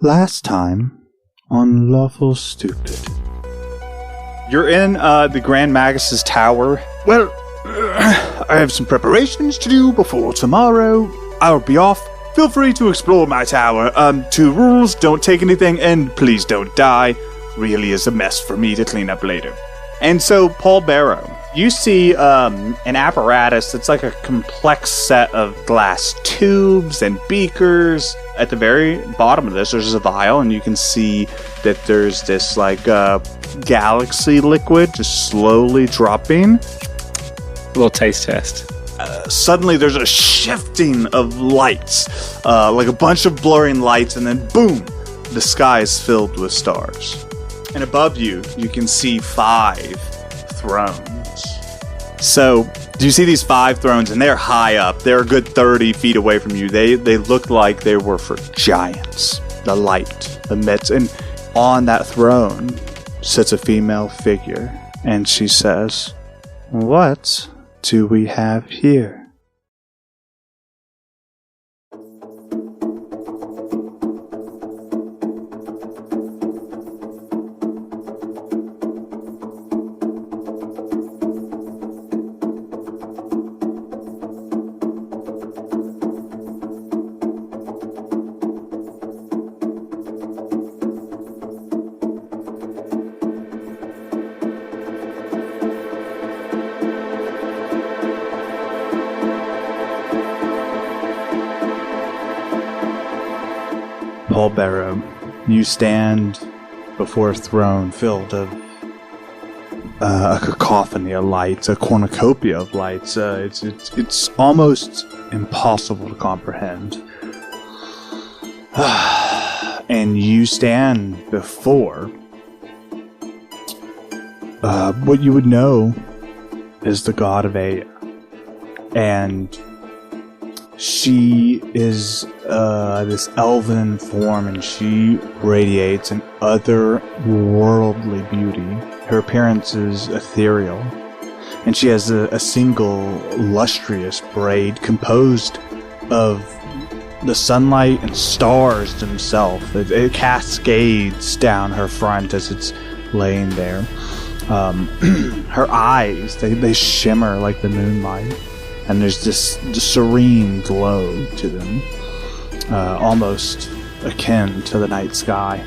Last time on Lawful Stupid. You're in the Grand Magus's tower. Well, I have some preparations to do before tomorrow. I'll be off. Feel free to explore my tower. 2 rules, don't take anything, and please don't die. Really is a mess for me to clean up later. And so, Paul Barrow, you see an apparatus that's like a complex set of glass tubes and beakers. At the very bottom of this, there's a vial, and you can see that there's this like galaxy liquid just slowly dropping. A little taste test. Suddenly, there's a shifting of lights, like a bunch of blurring lights, and then boom, the sky is filled with stars. And above you, you can see 5 thrones. So, do you see these 5 thrones? And they're high up. They're a good 30 feet away from you. They look like they were for giants. The light emits. And on that throne sits a female figure. And she says, "What do we have here?" Paul Barrow, you stand before a throne filled of a cacophony of lights, a cornucopia of lights. It's almost impossible to comprehend. And you stand before what you would know is the god of Aya. And she is this elven form, and she radiates an otherworldly beauty. Her appearance is ethereal, and she has a single lustrous braid composed of the sunlight and stars themselves. It cascades down her front as it's laying there. Her eyes, they shimmer like the moonlight. And there's this serene glow to them, almost akin to the night sky.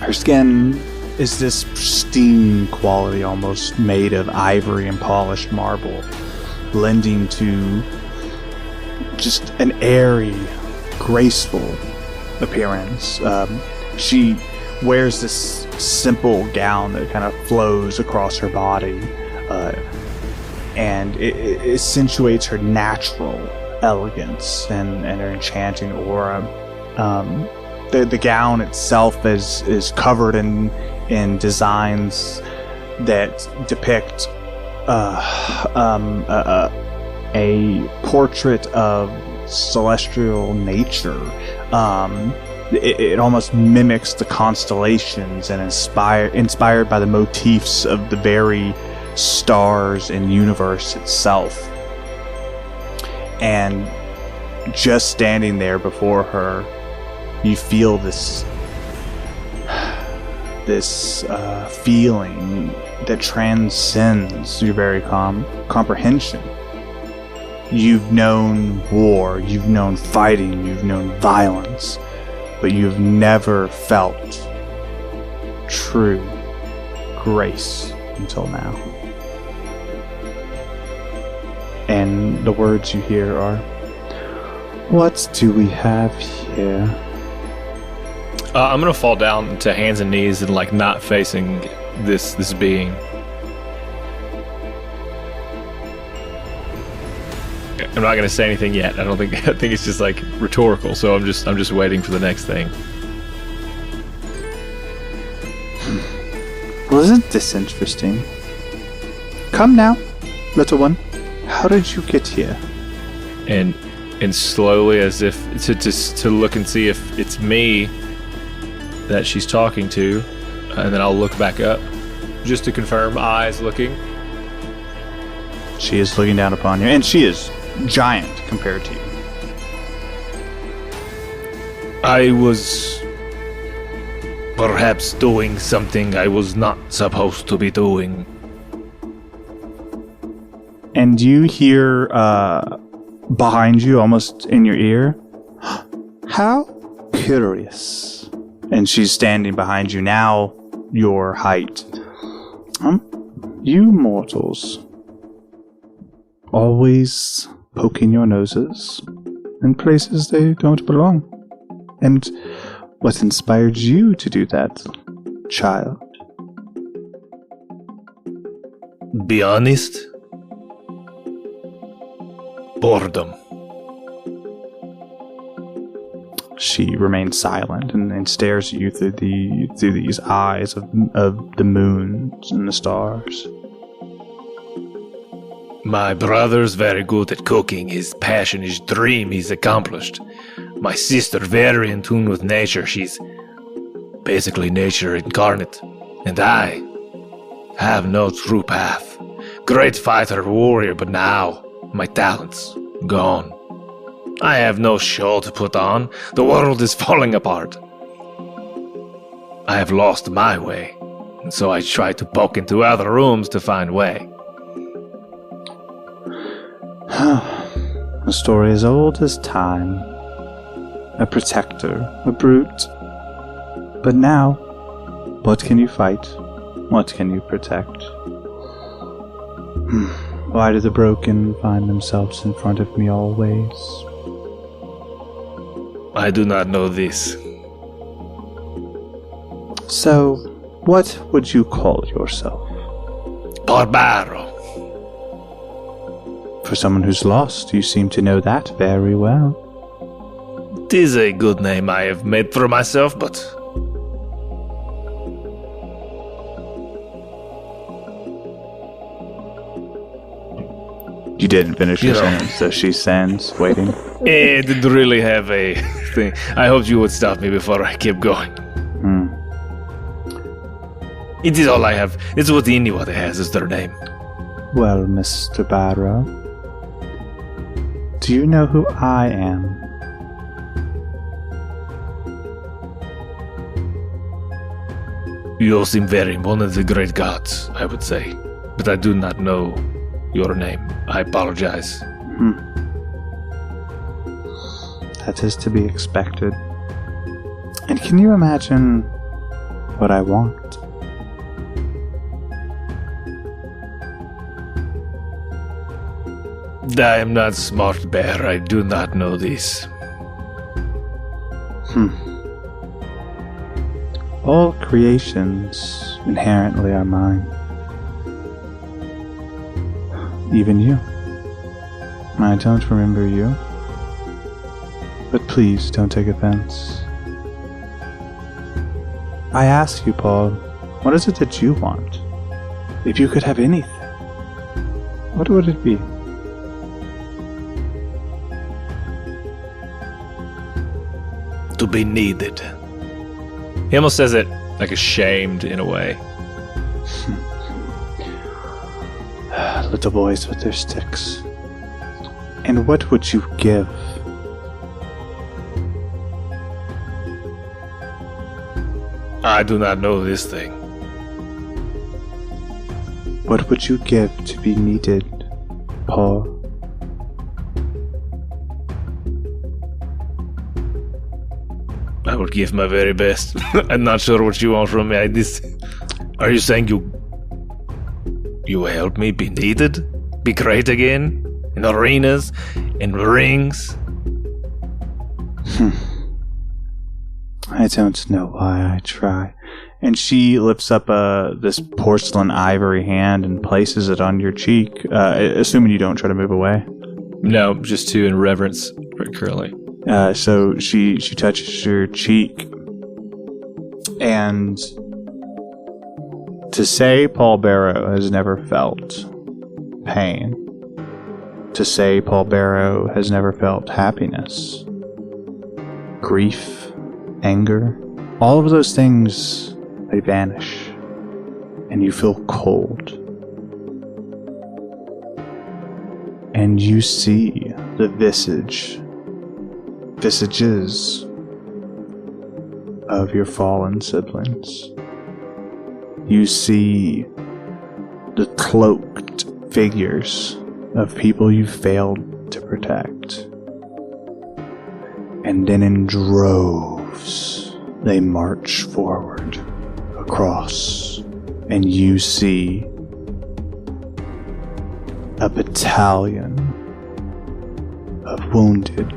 Her skin is this pristine quality, almost made of ivory and polished marble, blending to just an airy, graceful appearance. She wears this simple gown that kind of flows across her body, and it accentuates her natural elegance and her enchanting aura. The gown itself is covered in designs that depict a portrait of celestial nature. It almost mimics the constellations and inspired by the motifs of the very stars and universe itself. And just standing there before her, you feel this feeling that transcends your very comprehension. You've known war, you've known fighting, you've known violence, but you've never felt true grace until now. And the words you hear are, "What do we have here?" I'm gonna fall down to hands and knees and like not facing this being. I'm not gonna say anything yet. I think it's just like rhetorical. So I'm just waiting for the next thing. Well, isn't this interesting? Come now, little one. How did you get here? And slowly, as if to look and see if it's me that she's talking to, and then I'll look back up just to confirm. Eyes looking. She is looking down upon you, and she is giant compared to you. I was Perhaps doing something I was not supposed to be doing. And you hear behind you, almost in your ear, how curious. And she's standing behind you now, your height. You mortals, always poking your noses in places they don't belong. And what inspired you to do that, child? Be honest? Boredom. She remains silent and stares at you through these eyes of the moons and the stars. My brother's very good at cooking. His passion, his dream, he's accomplished. My sister, very in tune with nature. She's basically nature incarnate. And I have no true path. Great fighter, warrior, but now my talents gone. I have no show to put on. The world is falling apart. I have lost my way, and so I try to poke into other rooms to find way. A story as old as time. A protector, a brute. But now, what can you fight? What can you protect? Why do the broken find themselves in front of me always? I do not know this. So, what would you call yourself? Barbaro. For someone who's lost, you seem to know that very well. 'Tis a good name I have made for myself, but You didn't finish your sentence, so she stands, waiting. I didn't really have a thing. I hoped you would stop me before I kept going. It is all I have. It's what anyone has is their name. Well, Mr. Barrow, do you know who I am? You all seem very one of the great gods, I would say. But I do not know your name. I apologize. That is to be expected. And can you imagine what I want? I am not smart, bear. I do not know this. All creations inherently are mine. Even you. I don't remember you. But please don't take offense. I ask you, Paul, what is it that you want? If you could have anything, what would it be? To be needed. He almost says it like ashamed in a way. Little boys with their sticks. And what would you give? I do not know this thing. What would you give to be needed, Paul? I would give my very best. I'm not sure what you want from me. Are you saying you will help me be needed? Be great again? In arenas? In rings? I don't know why I try. And she lifts up this porcelain ivory hand and places it on your cheek, assuming you don't try to move away. No, just to in reverence currently. So she touches your cheek, and to say Paul Barrow has never felt pain, to say Paul Barrow has never felt happiness, grief, anger, all of those things, they vanish, and you feel cold. And you see the visages of your fallen siblings. You see the cloaked figures of people you failed to protect. And then in droves, they march forward across, and you see a battalion of wounded,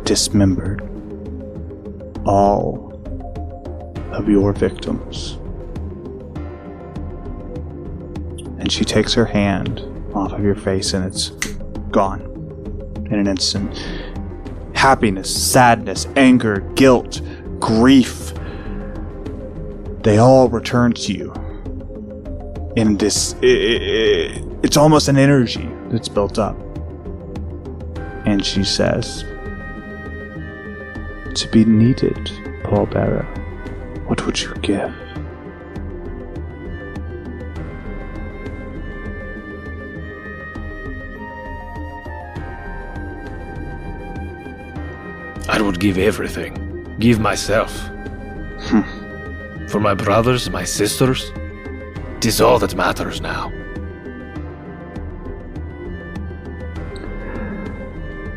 dismembered, all of your victims. And she takes her hand off of your face and it's gone in an instant. Happiness, sadness, anger, guilt, grief, they all return to you in this, it's almost an energy that's built up. And she says, to be needed, pallbearer, what would you give? I would give everything. Give myself. For my brothers, my sisters. 'Tis all that matters now.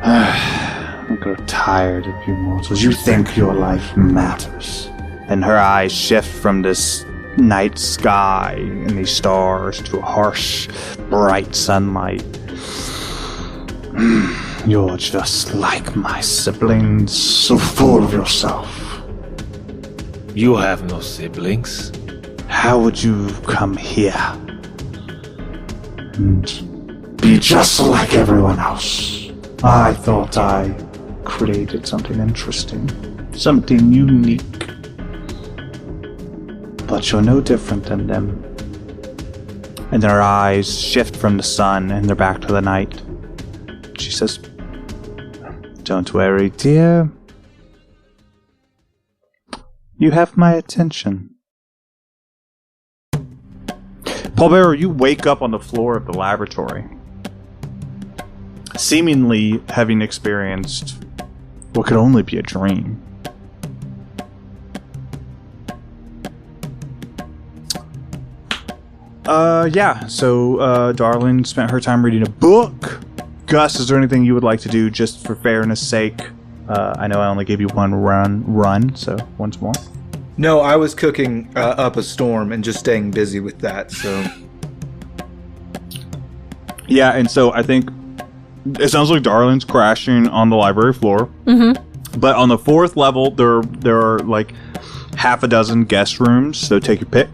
I grow tired of you mortals. You think your life matters. And her eyes shift from this night sky and these stars to harsh, bright sunlight. You're just like my siblings, so full of yourself. You have no siblings. How would you come here and be just like everyone else? I thought I created something interesting, something unique. But you're no different than them. And then her eyes shift from the sun and they're back to the night. She says, don't worry, dear. You have my attention. Pallbearer, you wake up on the floor of the laboratory, seemingly having experienced what could only be a dream. So Darlin spent her time reading a book. Gus, is there anything you would like to do just for fairness sake? I know I only gave you one run, so once more. No, I was cooking up a storm and just staying busy with that, so... Yeah, and so I think it sounds like Darlin's crashing on the library floor. Mm-hmm. But on the 4th level, there are like half a dozen guest rooms, so take your pick.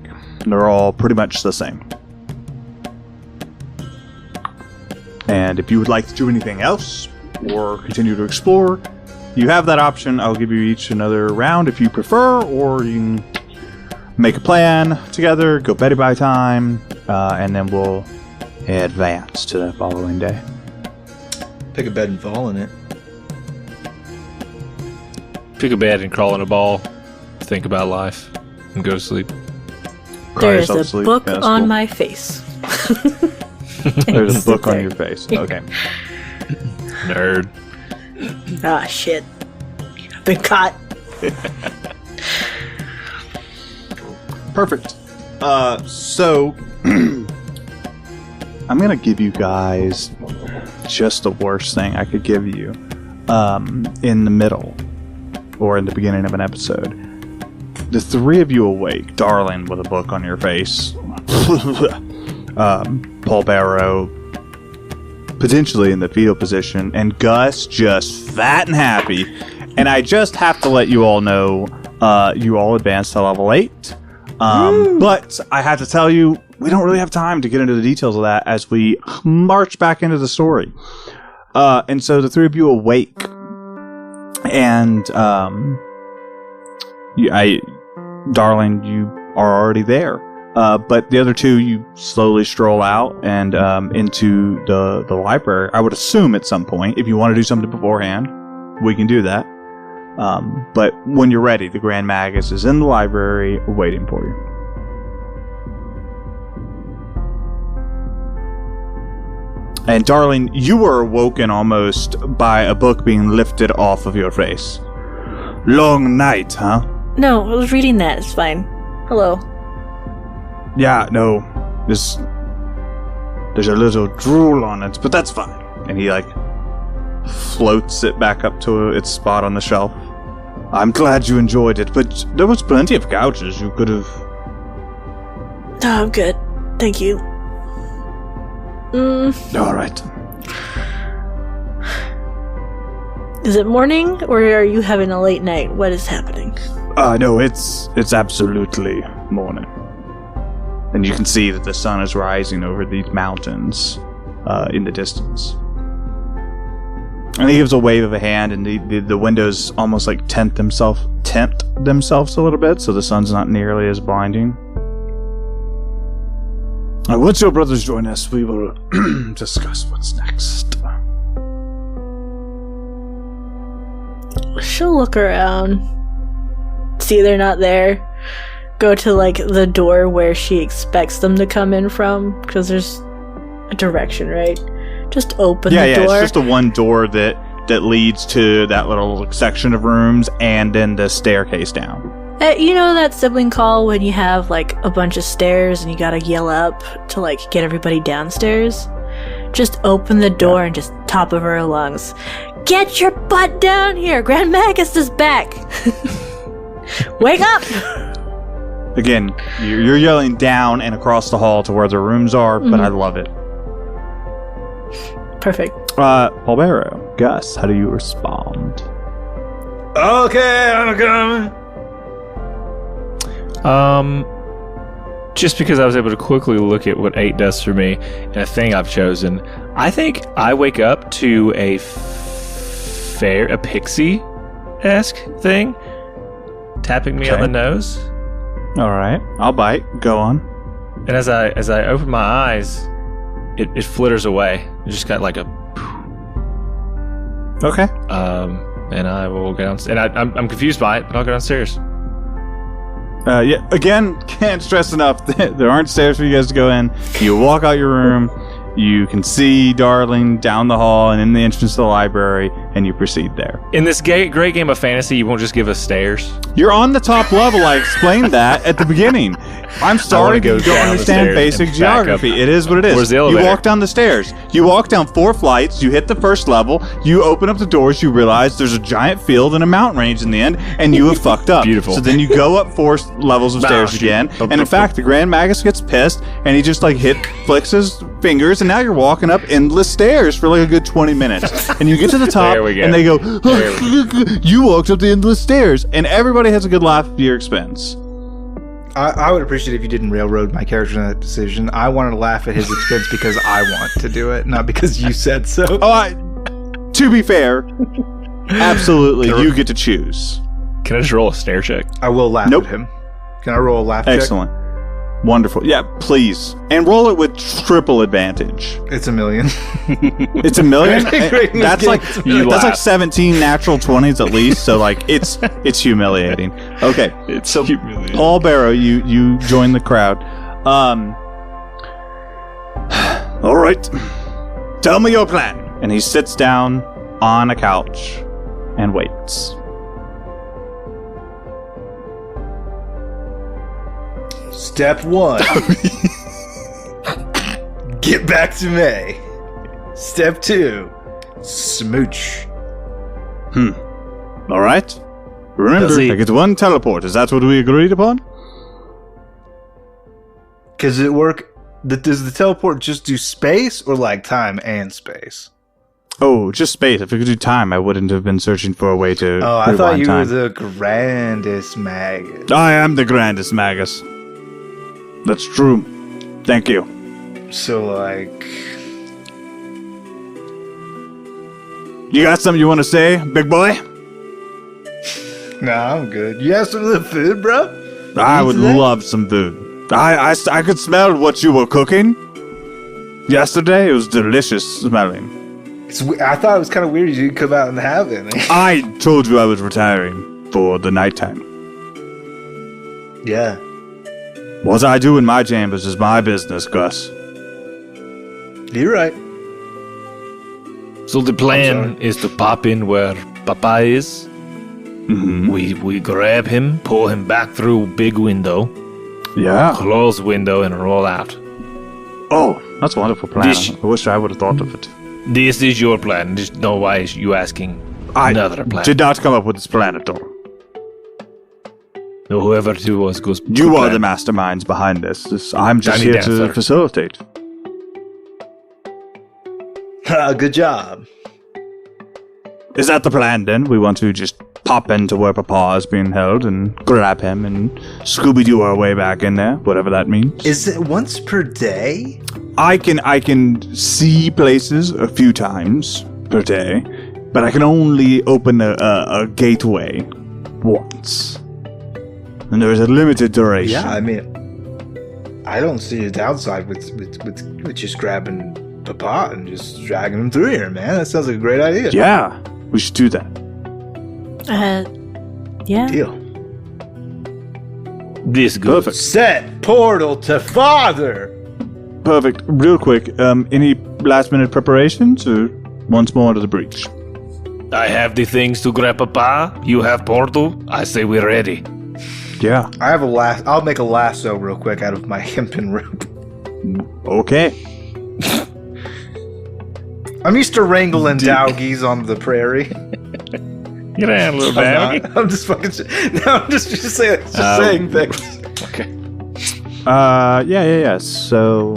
They're all pretty much the same. And if you would like to do anything else, or continue to explore, you have that option. I'll give you each another round if you prefer, or you can make a plan together, go beddy by time, and then we'll advance to the following day. Pick a bed and fall in it. Pick a bed and crawl in a ball. Think about life and go to sleep. There's a book on my face. There's a book on your face. Okay. Nerd. Ah, shit. I've been caught. Perfect. So I'm gonna give you guys just the worst thing I could give you in the middle or in the beginning of an episode. The 3 of you awake, Darling with a book on your face, Pallbearer potentially in the fetal position, and Gus just fat and happy. And I just have to let you all know, you all advanced to level 8. But I have to tell you, we don't really have time to get into the details of that as we march back into the story. And so the 3 of you awake, and Darling, you are already there. But the other 2, you slowly stroll out and into the library. I would assume at some point, if you want to do something beforehand, we can do that. But when you're ready, the Grand Magus is in the library waiting for you. And Darling, you were awoken almost by a book being lifted off of your face. Long night, huh? No, I was reading that. It's fine. Hello. Yeah, no. There's a little drool on it, but that's fine. And he, like, floats it back up to its spot on the shelf. I'm glad you enjoyed it, but there was plenty of couches you could have... Oh, I'm good. Thank you. Alright. Is it morning, or are you having a late night? What is happening? No, it's absolutely morning. And you can see that the sun is rising over these mountains in the distance. And he gives a wave of a hand, and the windows almost like tempt themselves a little bit, so the sun's not nearly as blinding. Once your brothers join us, we will discuss what's next. She'll look around, see they're not there, go to like the door where she expects them to come in from, because there's a direction, right? Just open the door. Yeah, it's just the one door that leads to that little section of rooms and then the staircase down. You know that sibling call when you have like a bunch of stairs and you gotta yell up to like get everybody downstairs? Just open the door and just top of her lungs. Get your butt down here! Grand Magus is back! Wake up! Again, you're yelling down and across the hall to where the rooms are, but I love it. Perfect. Paulbero, Gus, how do you respond? Okay, I'm coming. Just because I was able to quickly look at what 8 does for me and a thing I've chosen, I think I wake up to a pixie-esque thing tapping me on the nose. All right, I'll bite. Go on. And as I open my eyes, it flitters away. It just got like a. Okay. And I will go downstairs. And I'm confused by it, but I'll go downstairs. Yeah. Again, can't stress enough. There aren't stairs for you guys to go in. You walk out your room. You can see Darling down the hall and in the entrance to the library, and you proceed there. In this great game of fantasy, you won't just give us stairs. You're on the top level. I explained that at the beginning. I'm sorry go you don't down the understand stairs basic and back up. geography. It is what it is. Where's the You elevator? walk down the stairs. You walk down 4 flights. You hit the first level. You open up the doors. You realize there's a giant field and a mountain range in the end, and you have fucked up. Beautiful. So then you go up 4 levels of stairs again. And in fact, the Grand Magus gets pissed, and he just like flicks his fingers, and now you're walking up endless stairs for like a good 20 minutes. And you get to the top, There we go. and they go, you walked up the endless stairs, and everybody has a good laugh at your expense. I would appreciate if you didn't railroad my character in that decision. I wanted to laugh at his expense because I want to do it, not because you said so. To be fair, absolutely, you get to choose. Can I just roll a stare check? I will laugh Nope. at him. Can I roll a laugh check? Excellent. Wonderful. Yeah, please. And roll it with triple advantage. It's a million. It's a million? That's like You that's like laugh. 17 natural 20s at least, so like it's humiliating. Okay. It's So humiliating. Paul Barrow, you join the crowd. All right. Tell me your plan. And he sits down on a couch and waits. Step 1. Get back to May. Step 2. Smooch. All right. Remember, Does he- I get 1 teleport. Is that what we agreed upon? Does it work? Does the teleport just do space or like time and space? Oh, just space. If I could do time, I wouldn't have been searching for a way to Oh, I thought rewind you time. were the grandest magus. I am the grandest magus. That's true. Thank you. So, like, You got something you want to say, big boy? nah, I'm good. You have some of the food, bro? I would today? love some food. I could smell what you were cooking yesterday. It was delicious smelling. I thought it was kind of weird you didn't come out and have it. I told you I was retiring for the nighttime. Yeah. What I do in my chambers is my business, Gus. You're right. So the plan is to pop in where Papa is? We grab him, pull him back through big window, Yeah. close window, and roll out. Oh, that's a wonderful plan. This- I wish I would have thought of it. This is your plan. Just know why is you asking another plan. did not come up with this plan at all. Whoever it was goes. You are the masterminds behind this. I'm just Tiny here to dancer. facilitate. Good job. Is that the plan then? We want to just pop into where Papa is being held and grab him and Scooby-Doo our way back in there, whatever that means. Is it once per day? I can see places a few times per day, but I can only open a gateway once. And there is a limited duration. Yeah, I mean, I don't see a downside with just grabbing Papa and just dragging him through here, man. That sounds like a great idea. Yeah, we should do that. Yeah. Deal. This good. Perfect. Set portal to father. Perfect. Real quick, any last minute preparations or once more to the breach? I have the things to grab Papa. You have portal. I say we're ready. Yeah. I have I'll make a lasso real quick out of my hempen rope. Okay. I'm used to wrangling doggies on the prairie. Get out, little doggy. I'm just fucking. No, I'm just saying things. Okay. Yeah. So,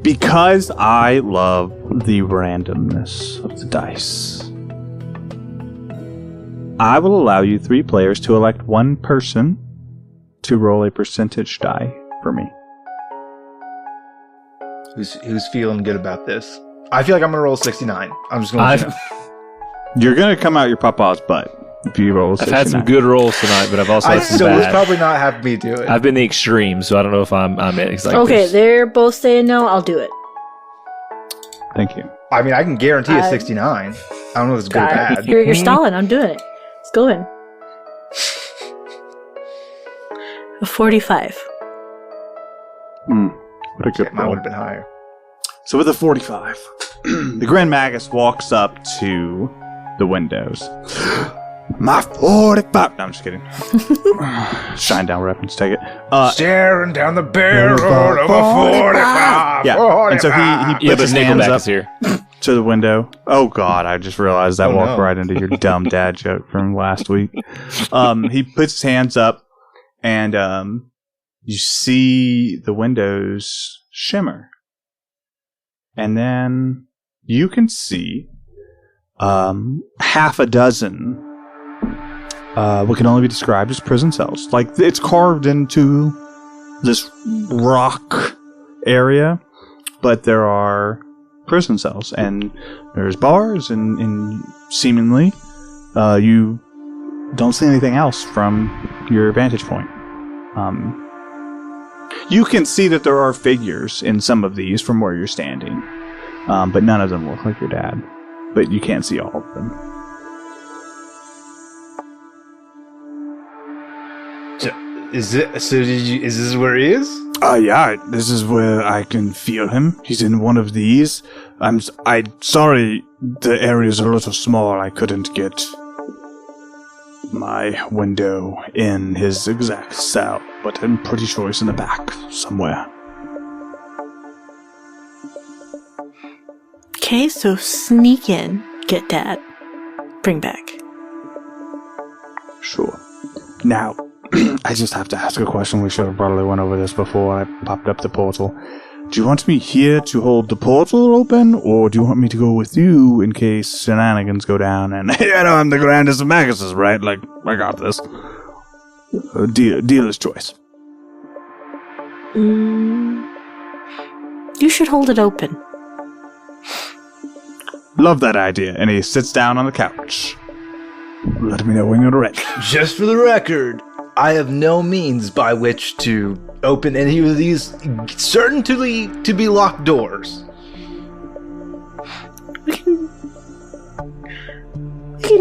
because I love the randomness of the dice, I will allow you 3 players to elect one person to roll a percentage die for me. Who's feeling good about this? I feel like I'm gonna roll 69. I'm just gonna. You're gonna come out your papa's butt if you roll a 69. I've had some good rolls tonight, but I've also had some So let's bad. probably not have me do it. I've been the extreme, so I don't know if I'm in. It's like Okay, this. they're both saying no. I'll do it. Thank you. I mean, I can guarantee a 69. I don't know if it's good or bad. You're stalling. I'm doing it. Let's go in. A 45. What a good Mine roll. would have been higher. So with a 45, the Grand Magus walks up to the windows. My 45. No, I'm just kidding. Shinedown reference, take it. Staring down the barrel of a 45. Yeah, and so he Yeah, puts but his hands Nickelback up is here. to the window. Oh God, I just realized that Oh, walked no. right into your dumb dad joke from last week. He puts his hands up, and you see the windows shimmer. And then you can see half a dozen what can only be described as prison cells. Like, it's carved into this rock area, but there are prison cells, and there's bars, and seemingly you don't see anything else from your vantage point. You can see that there are figures in some of these from where you're standing, but none of them look like your dad. But you can't see all of them. Is this where he is? Yeah, this is where I can feel him. He's in one of these. I'm sorry, the area's a little small. I couldn't get my window in his exact cell, but I'm pretty sure he's in the back somewhere. Okay, so sneak in, get dad, bring back. Sure. Now, I just have to ask a question. We should have probably went over this before I popped up the portal. Do you want me here to hold the portal open, or do you want me to go with you in case shenanigans go down and, I'm the grandest of Maguses, right? Like, I got this. Dealer's choice. You should hold it open. Love that idea. And he sits down on the couch. Let me know when you're ready. Just for the record, I have no means by which to open any of these certain to be locked doors.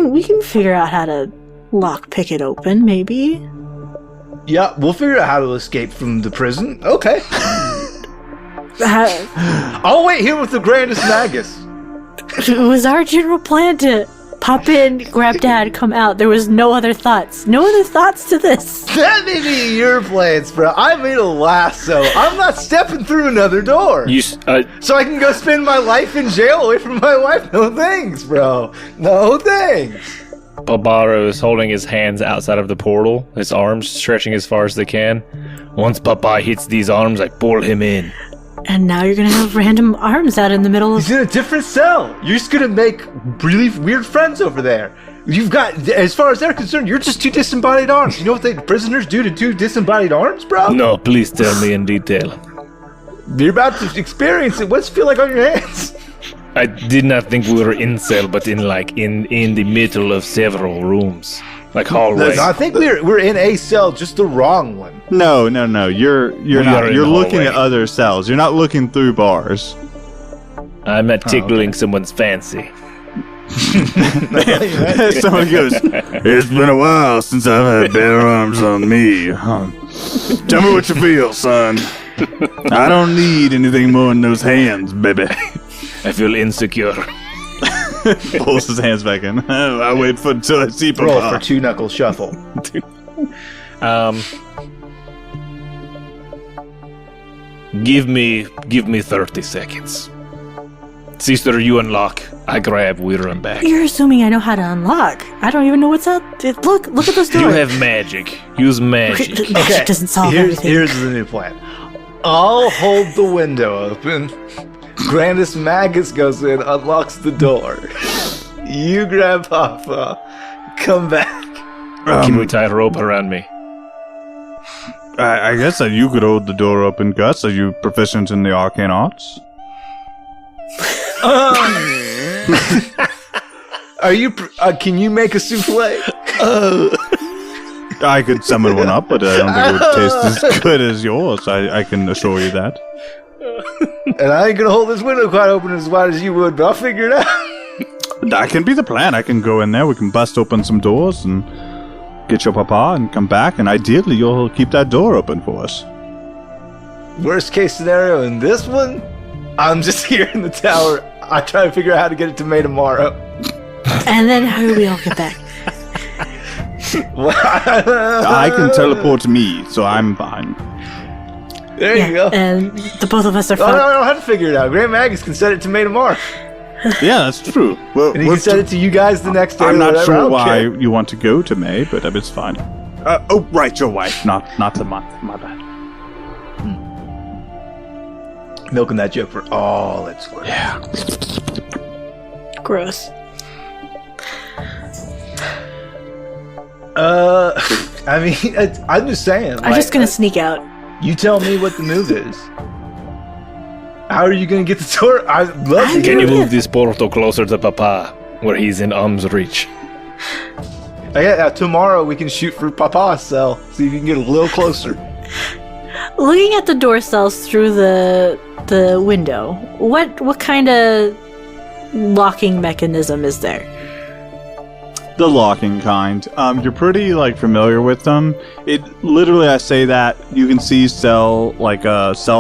We can figure out how to lockpick it open, maybe. Yeah, we'll figure out how to escape from the prison. Okay. I'll wait here with the grandest magus. It was our general plan to pop in, grab Dad, come out. There was no other thoughts. No other thoughts to this. That may be your plans, bro. I made a lasso. I'm not stepping through another door. So I can go spend my life in jail away from my wife. No thanks, bro. No thanks. Barbaro is holding his hands outside of the portal, his arms stretching as far as they can. Once Papa hits these arms, I pull him in. And now you're gonna have random arms out in the middle of... He's in a different cell. You're just gonna make really weird friends over there. You've got, as far as they're concerned, you're just two disembodied arms. You know what the prisoners do to two disembodied arms, bro? No, please tell me in detail. You're about to experience it. What's it feel like on your hands? I did not think we were in cell, but in the middle of several rooms, like hallways. No, I think we're in a cell, just the wrong one. No. You're not. You're looking at other cells. You're not looking through bars. I'm not tickling someone's fancy. Someone goes, "It's been a while since I've had bare arms on me. Tell me what you feel, son. I don't need anything more than those hands, baby." I feel insecure. Pulls his hands back in. I wait until I see Papa. Roll for 2-knuckle shuffle. Give me 30 seconds. Sister, you unlock. I grab. We run back. You're assuming I know how to unlock. I don't even know what's out. Look at those doors. You have magic. Use magic. Magic doesn't solve everything. Here's the new plan. I'll hold the window open. Grandis Magus goes in, unlocks the door. You grab Papa. Come back. Can we tie a rope around me? I guess that you could hold the door open, Gus. Are you proficient in the arcane arts? Are you? Can you make a souffle? I could summon one up, but I don't think it would taste as good as yours. I can assure you that. And I ain't gonna hold this window quite open as wide as you would, but I'll figure it out. That can be the plan. I can go in there. We can bust open some doors and get your papa and come back. And ideally, you'll keep that door open for us. Worst case scenario in this one, I'm just here in the tower. I try to figure out how to get it to May tomorrow. And then how do we all get back? I can teleport me, so I'm fine. There you go. And the both of us are No, fine. I don't have to figure it out. Grand Magus can set it to May tomorrow. Yeah, that's true. Well, And he can set it to you guys the next day. I'm or not whatever. I sure don't why care. you want to go to May, but it's fine. Oh, right, your wife, not the month. My bad. Milking that joke for all it's worth. Yeah. Gross. I mean, I'm just saying. I'm just gonna sneak out. You tell me what the move is. How are you gonna get the door? I'd love to Can get you it. move this portal closer to Papa, where he's in arm's reach? Tomorrow we can shoot for Papa's cell. See if you can get a little closer. Looking at the door cells through the window, what kind of locking mechanism is there? The locking kind. You're pretty familiar with them. It literally, I say that you can see cell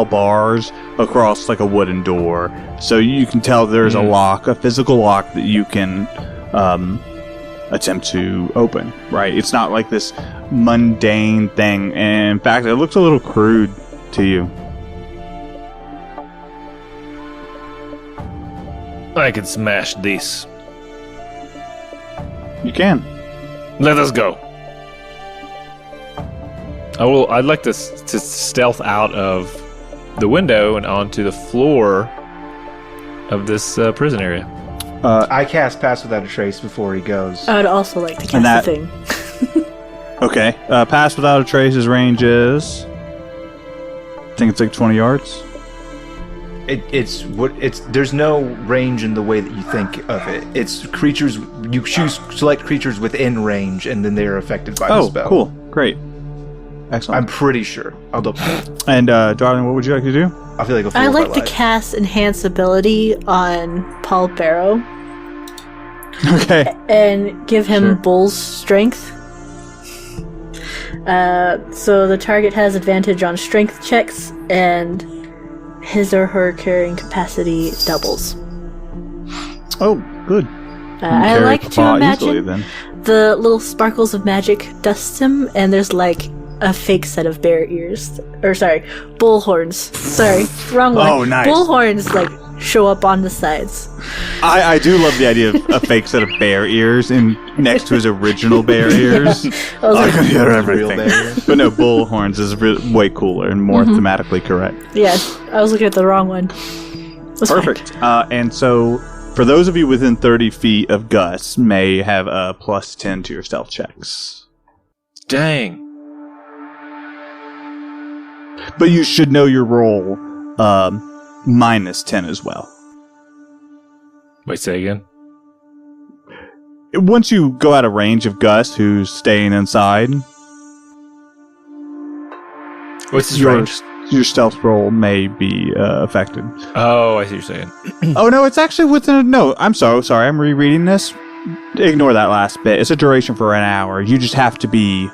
bars across a wooden door, so you can tell there's a lock, a physical lock that you can attempt to open. Right? It's not like this mundane thing. And in fact, it looks a little crude to you. I can smash this. You can. Let us go. I'd like to stealth out of the window and onto the floor of this prison area. I cast Pass Without a Trace before he goes. I would also like to cast the thing. Okay. Pass Without a Trace's range is... I think it's 20 yards. There's no range in the way that you think of it. It's creatures. You select creatures within range, and then they are affected by the spell. Oh, cool. Great. Excellent. I'm pretty sure. I'll double. And, darling, what would you like to do? I feel like I'd like to cast Enhance Ability on Paul Barrow Okay. and give him Bull's Strength. So the target has advantage on strength checks, and his or her carrying capacity doubles. Oh, good. I like to imagine easily, the little sparkles of magic dust him, and there's like a fake set of bear ears. Or sorry, bull horns. Sorry, wrong one. Oh, nice. Bull horns like show up on the sides. I do love the idea of a fake set of bear ears next to his original bear ears. I can hear everything. But no, bull horns is way cooler and more thematically correct. Yes, I was looking at the wrong one. Perfect. And so, for those of you within 30 feet of Gus, may have a plus 10 to your stealth checks. Dang. But you should know your roll minus 10 as well. Wait, say again? Once you go out of range of Gus, who's staying inside, what's his range? Your stealth roll may be affected. Oh, I see what you're saying. Oh, no, it's actually within... No, I'm so sorry. I'm rereading this. Ignore that last bit. It's a duration for an hour. You just have to be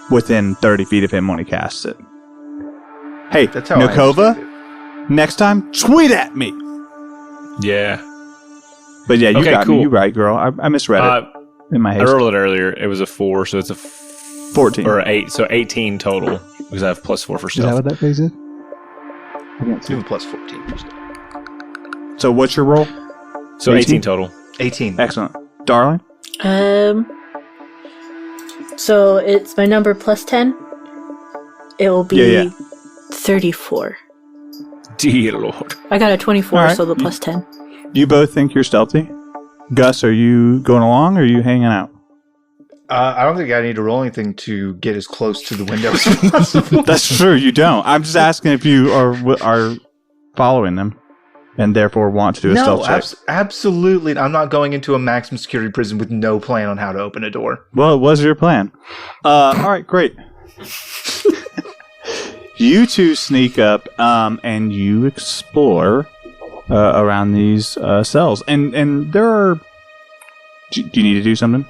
within 30 feet of him when he casts it. Hey, That's how Nokova, next time, tweet at me. Yeah. But yeah, you got cool. me. You're right, girl. I misread it in my I haste. rolled it earlier. It was a 4, so it's a 14. Or 8, so 18 total. Because I have plus 4 for Is stealth. that what that phase is? I can't see. You have plus 14. So what's your roll? So 18 total. 18. Excellent. Darling? So it's my number plus 10. It will be 34. Dear Lord. I got a 24, right. so the plus 10. You both think you're stealthy? Gus, are you going along or are you hanging out? I don't think I need to roll anything to get as close to the window as possible. That's true, you don't. I'm just asking if you are following them and therefore want to do a stealth check. Absolutely. I'm not going into a maximum security prison with no plan on how to open a door. Well, it was your plan. All right, great. You two sneak up and you explore around these cells. And there are... Do you need to do something?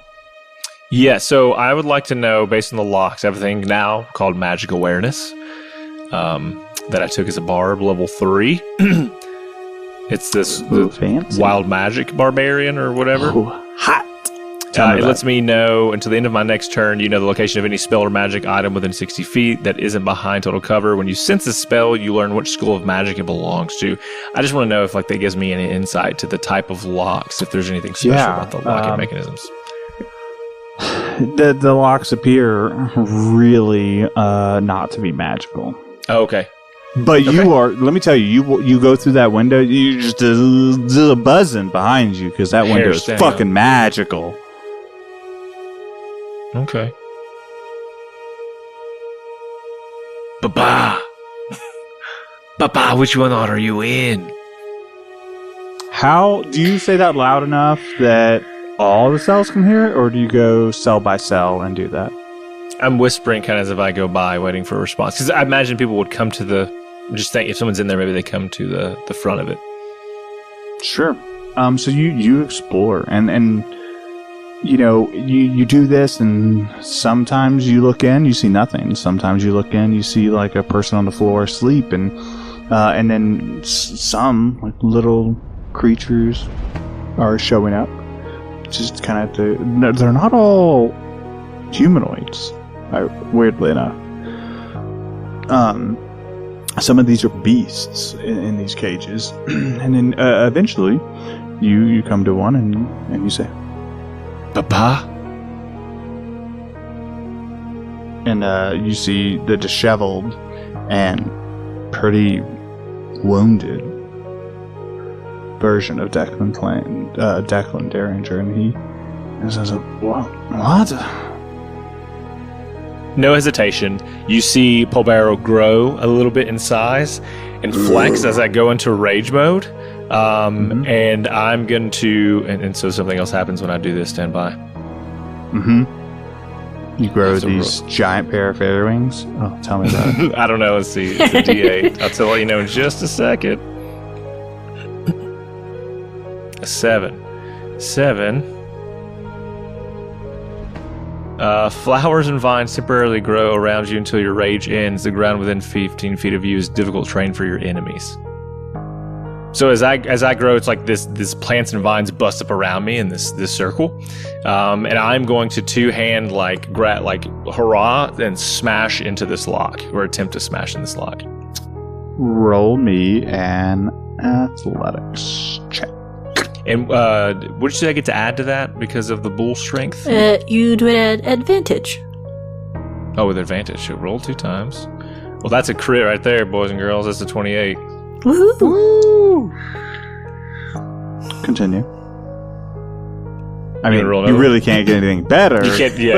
Yeah, so I would like to know, based on the locks, everything now called Magic Awareness, that I took as a barb, level 3. It's this wild magic barbarian or whatever. Ooh, hot. It lets me know until the end of my next turn, the location of any spell or magic item within 60 feet that isn't behind total cover. When you sense a spell, you learn which school of magic it belongs to. I just want to know if that gives me any insight to the type of locks, if there's anything special about the locking mechanisms. The locks appear really not to be magical. Oh, okay. But you are, let me tell you, you go through that window, you just a buzzing behind you because that window is fucking magical. Okay. Baba! Baba, which one are you in? How do you say that loud enough that all the cells can hear it, or do you go cell by cell and do that? I'm whispering kind of as if I go by, waiting for a response. Because I imagine people would come to just think if someone's in there, maybe they come to the front of it. Sure. So you explore, and you do this, and sometimes you look in, you see nothing. Sometimes you look in, you see like a person on the floor asleep, and then some like little creatures are showing up. Just kind of they're not all humanoids, weirdly enough. Some of these are beasts in these cages, and then eventually you come to one and you say, "Papa," and you see the disheveled and pretty wounded version of Declan Derringer, and he says, "What?" No hesitation. You see Polbaro grow a little bit in size and flex as I go into rage mode. And I'm going to... And so something else happens when I do this. Stand by. You grow these giant pair of fairy wings? Oh, tell me about it. I don't know. Let's see. It's a D8. I'll tell you in just a second. A 7. Flowers and vines temporarily grow around you until your rage ends. The ground within 15 feet of you is difficult terrain for your enemies. So as I grow, it's like this plants and vines bust up around me in this circle, and I'm going to two-hand like hurrah and smash into this lock, or attempt to smash in this lock. Roll me an athletics check. And what should I get to add to that because of the bull strength? You do it at advantage. Oh, with advantage. So roll 2 times. Well, that's a crit right there, boys and girls. That's a 28. Woohoo! Woo! Continue. I mean, you really can't get anything better. You can't, yeah.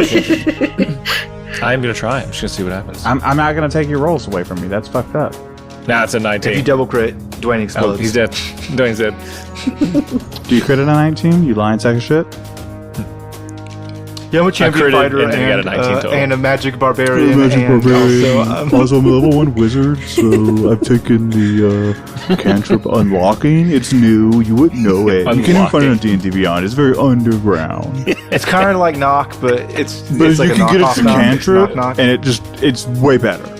I'm going to try. I'm just going to see what happens. I'm not going to take your rolls away from you. That's fucked up. Nah, it's a 19. If you double crit, Dwayne explodes. Oh, he's dead. Dwayne's dead. Do you crit at a 19? You lying sack of shit? Yeah, I'm a champion fighter and got a 19 total. And a magic barbarian. Also, I'm a level 1 wizard, so I've taken the cantrip unlocking. It's new. You wouldn't know it. You can find it on D&D Beyond. It's very underground. It's kind of like knock, but it's you like can get it to cantrip, and it's way better.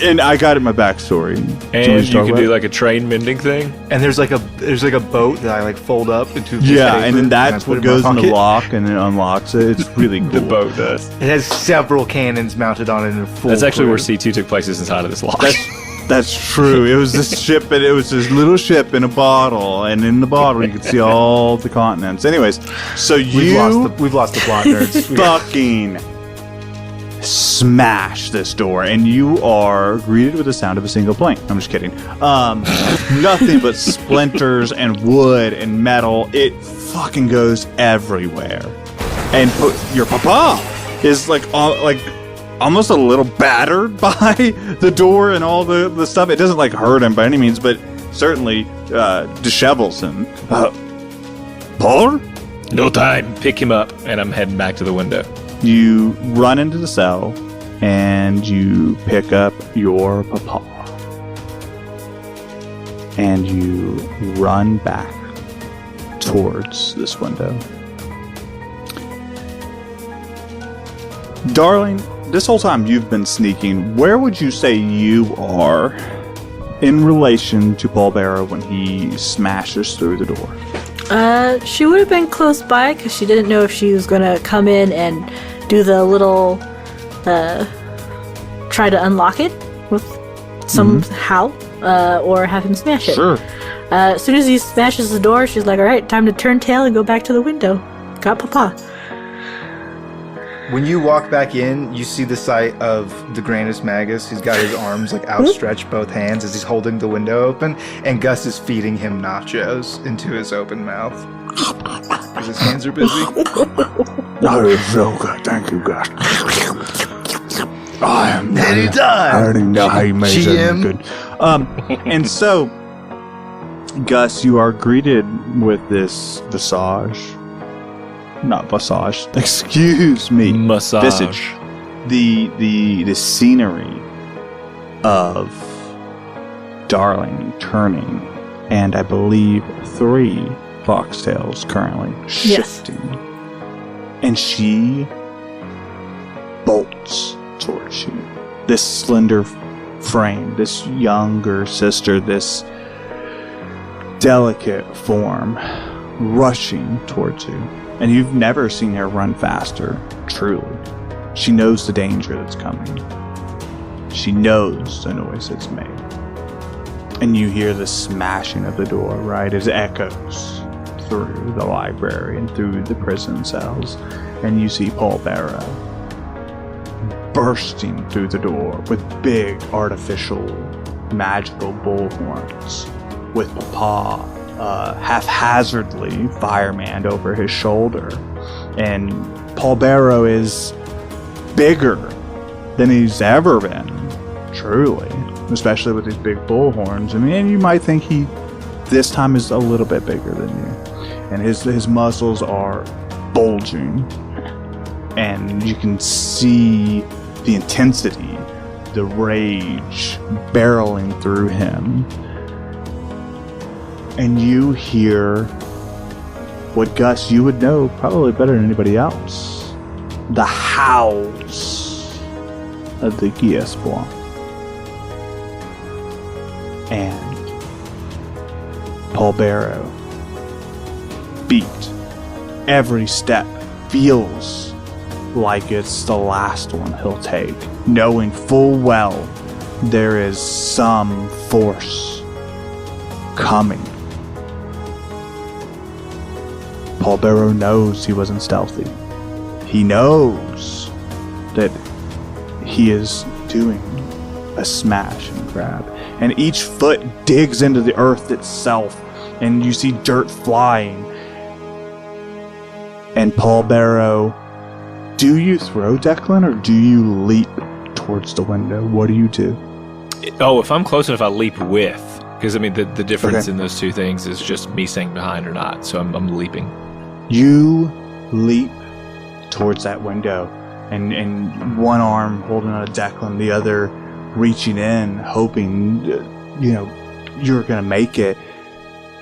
And I got it in my backstory. And you can do like a train mending thing. And there's like a boat that I like fold up into. Yeah, and then that's what goes in the lock, and then unlocks it. It's really cool. The boat does. It has several cannons mounted on it in a full. That's actually where C2 took place, is inside of this lock. That's true. It was this ship, and it was this little ship in a bottle, and in the bottle you could see all the continents. Anyways, so we've lost the plot, nerds. Fucking smash this door, and you are greeted with the sound of a single plane. I'm just kidding. Nothing but splinters and wood and metal. It fucking goes everywhere. And your papa is like almost a little battered by the door and all the stuff. It doesn't like hurt him by any means, but certainly dishevels him. Paul? No time. Pick him up, and I'm heading back to the window. You run into the cell, and you pick up your papa. And you run back towards this window. Darling, this whole time you've been sneaking. Where would you say you are in relation to Paul Barrow when he smashes through the door? She would have been close by because she didn't know if she was gonna come in and do the little, try to unlock it with somehow, or have him smash it. Sure. As soon as he smashes the door, she's like, alright, time to turn tail and go back to the window. Got papa. When you walk back in, you see the sight of the Grandus Magus. He's got his arms like outstretched, both hands, as he's holding the window open, and Gus is feeding him nachos into his open mouth because his hands are busy. Oh, it's so good. Thank you, Gus. Anytime. I don't even know how you made that good. And so, Gus, you are greeted with this visage. Not visage. Excuse me. Massage. Visage. The scenery of Darling turning, and I believe 3 foxtails currently shifting. Yes. And she bolts towards you. This slender frame, this younger sister, this delicate form rushing towards you. And you've never seen her run faster, truly. She knows the danger that's coming. She knows the noise it's made. And you hear the smashing of the door, right, as it echoes through the library and through the prison cells. And you see Paul Barrow bursting through the door with big artificial magical bullhorns, with Papa haphazardly fireman over his shoulder. And Paul Barrow is bigger than he's ever been, truly, especially with these big bullhorns. I mean, you might think he this time is a little bit bigger than you, and his muscles are bulging, and you can see the intensity, the rage barreling through him. And you hear what, Gus, you would know probably better than anybody else. The howls of the Guilles Blanc. And Paul Barrow beat. Every step feels like it's the last one he'll take, knowing full well there is some force coming. Paul Barrow knows he wasn't stealthy. He knows that he is doing a smash and grab, and each foot digs into the earth itself, and you see dirt flying. And Paul Barrow, do you throw, Declan, or do you leap towards the window? What do you do? Oh, if I'm close enough, I leap with. Because, I mean, the difference in those two things is just me staying behind or not. So I'm leaping. You leap towards that window, and one arm holding on to Declan, the other reaching in, hoping, you're going to make it.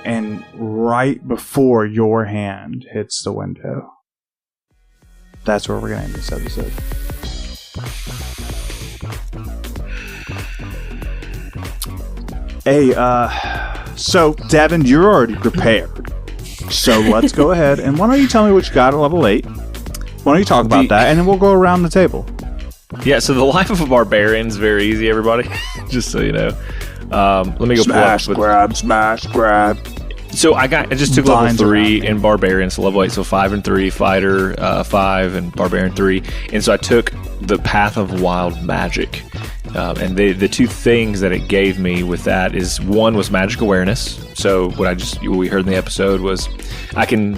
And right before your hand hits the window, that's where we're going to end this episode. Hey, so Devin, you're already prepared. So let's go ahead, and why don't you tell me what you got at level 8? Why don't you talk about that, and then we'll go around the table. Yeah, so the life of a barbarian is very easy, everybody. Just so you know. Let me go smash, grab. So I just took level 3 in barbarian, so level 8, so 5 and 3, fighter 5 and barbarian 3, and so I took the path of wild magic. And the two things that it gave me with that is, one was magic awareness. So what we heard in the episode was I can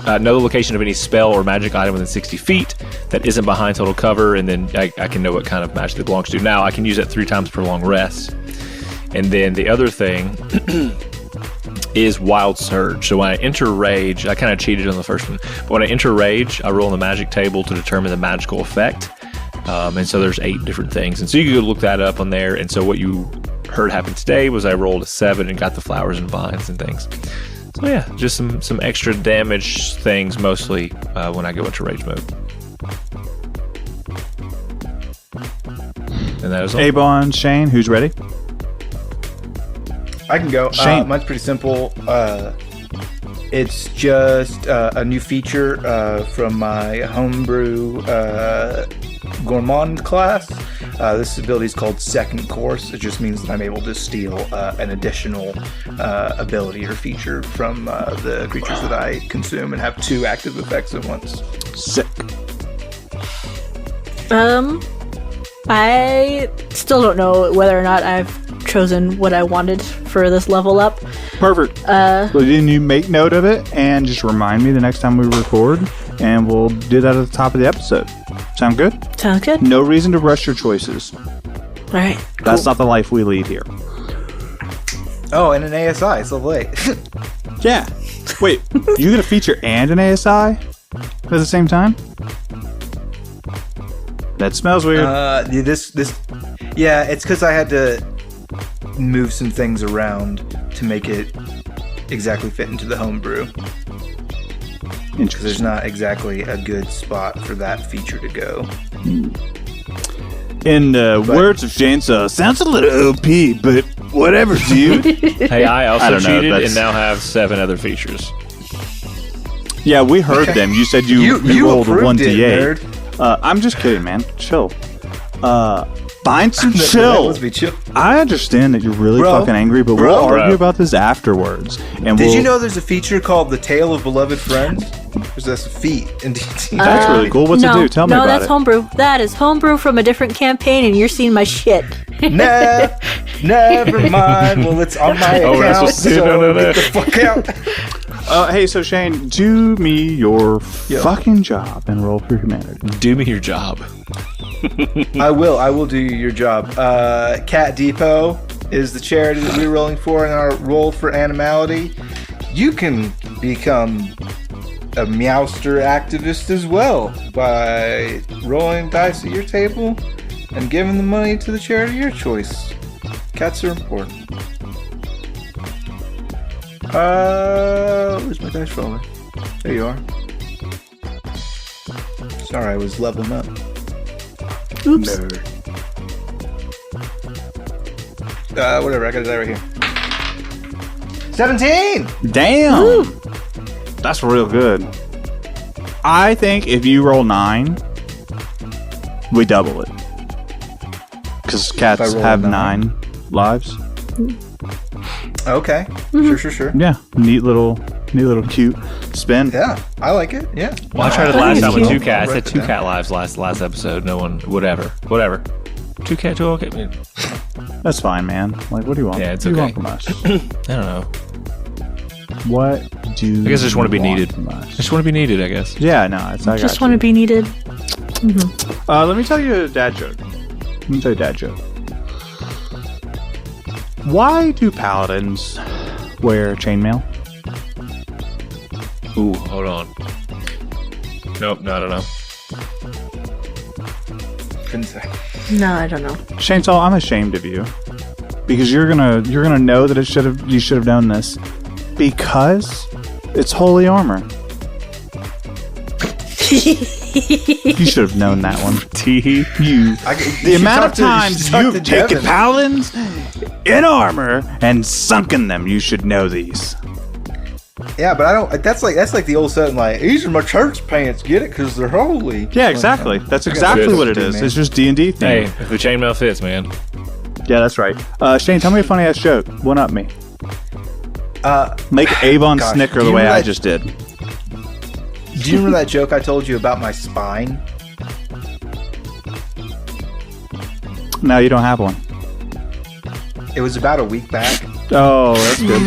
know the location of any spell or magic item within 60 feet that isn't behind total cover, and then I can know what kind of magic it belongs to. Now I can use that 3 times per long rest. And then the other thing is Wild Surge. So when I enter Rage, I kind of cheated on the first one, but when I enter Rage, I roll on the magic table to determine the magical effect. And so there's 8 different things. And so you can look that up on there. And so what you heard happen today was I rolled a 7 and got the flowers and vines and things. So yeah, just some extra damage things mostly when I go into Rage mode. And that is all. Abon, Shane, who's ready? I can go. Shane. Mine's pretty simple. It's just a new feature from my homebrew Gourmand class. This ability is called Second Course. It just means that I'm able to steal an additional ability or feature from the creatures that I consume and have 2 active effects at once. Sick. I still don't know whether or not I've chosen what I wanted for this level up. Perfect. Well, didn't you make note of it and just remind me the next time we record, and we'll do that at the top of the episode. Sound good? Sounds good. No reason to rush your choices. All right. That's not the life we lead here. Oh, and an ASI. It's level 8. Yeah. Wait, you get a feature and an ASI at the same time? That smells weird. Yeah, it's because I had to move some things around to make it exactly fit into the homebrew. Because there's not exactly a good spot for that feature to go. In the words of Chainsaw, sounds a little OP, but whatever, dude. Hey, I also cheated and now have 7 other features. Yeah, we heard them. You said you rolled a 1d8. I'm just kidding, man. Chill. Find some chill. Chill. I understand that you're really fucking angry, but we'll argue about this afterwards. And Did you know there's a feature called the Tale of Beloved Friends? Because that's a feat in D&D. That's really cool. What's it do? Tell me about it. No, that's homebrew. That is homebrew from a different campaign, and you're seeing my shit. Never mind. Well, it's on my account, so get the fuck out. Hey, so Shane, do me your fucking job and roll for humanity. Do me your job. I will do your job. Cat Depot is the charity that we're rolling for in our roll for animality. You can become a Meowster activist as well by rolling dice at your table and giving the money to the charity of your choice. Cats are important. Where's my dice roller? There you are. Sorry, I was leveling up. Oops. Nerd. Whatever, I got it right here. 17. Damn. Woo. That's real good. I think if you roll 9, we double it. Because cats have 9 lives. Okay. Sure. Yeah. Neat little cute spin. Yeah, I like it. Yeah. Well, I tried it last time with 2 cats. I I'll had 2 write it cat lives last episode. No one, whatever. 2 cat, 2 okay. That's fine, man. Like, what do you want? Yeah, it's what do you okay. want from us? I don't know. What do I guess I just want to be want needed. from us? I just want to be needed, I guess. Yeah, no, it's I Just got want to you. be needed. Let me tell you a dad joke. Why do paladins wear chainmail? Ooh, hold on. Nope, no, I don't know. Couldn't say. No, I don't know. Chainsaw, I'm ashamed of you because you're gonna know that you should have known this because it's holy armor. You should have known that one. The amount of times you've taken paladins in armor and sunken them, you should know these. Yeah, but I don't. That's like the old saying, like, these are my church pants. Get it? Because they're holy. Yeah, exactly. That's exactly Good. what it is. Man. It's just D&D thing. Hey, if the chainmail fits, man. Yeah, that's right. Shane, tell me a funny ass joke. One up me. Make Avon gosh, snicker do the you way know I that- just did. Do you remember that joke I told you about my spine? No, you don't have one. It was about a week back. Oh, that's good.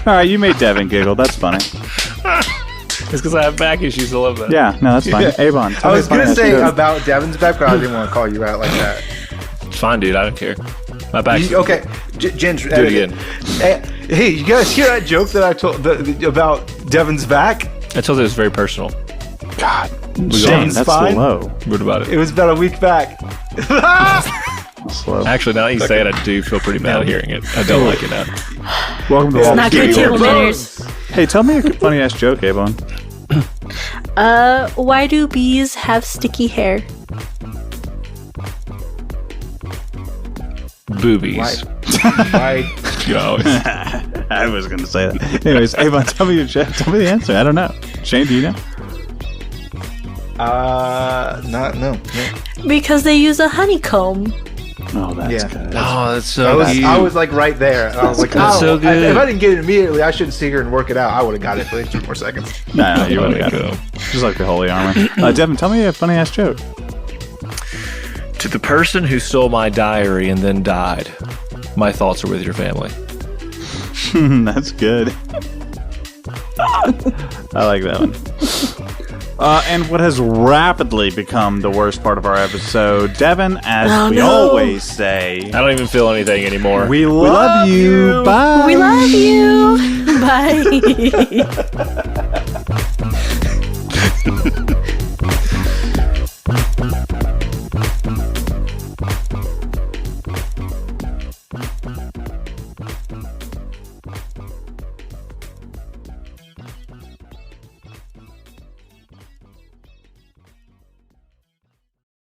All right, you made Devin giggle. That's funny. It's because I have back issues. I love that. Yeah, no, that's fine. Avon, tell I me was a funny gonna ass say joke. about Devin's back, but I didn't want to call you out like that. It's fine, dude. I don't care. My back. Okay, Ginger. Do it again. Hey, you guys hear that joke that I told about Devin's back? I told you it was very personal. God, We Shane, got that's fine. slow. Rude about It it. was about a week back. Slow. Actually, now that you say it, I do feel pretty bad hearing it. I don't like it now. Welcome to It's Lawful. Not good table manners. Hey, tell me a funny ass joke, Avon. Why do bees have sticky hair? Boobies. Why? You always. I was gonna say that. Anyways, Avon, tell me the answer. I don't know. Shane, do you know? No. Because they use a honeycomb. Oh, that's Yeah. good. Oh, that's so I was like right there. I was like, That's so good. If I didn't get it immediately, I shouldn't sit here and work it out. I would have got it within 2 more seconds. No, you wouldn't Let got it it. go. Just like the holy armor. Devin, tell me a funny ass joke. To the person who stole my diary and then died, my thoughts are with your family. That's good. I like that one. And what has rapidly become the worst part of our episode, Devin, as we always say, I don't even feel anything anymore. We we love you. Bye. We love you. Bye.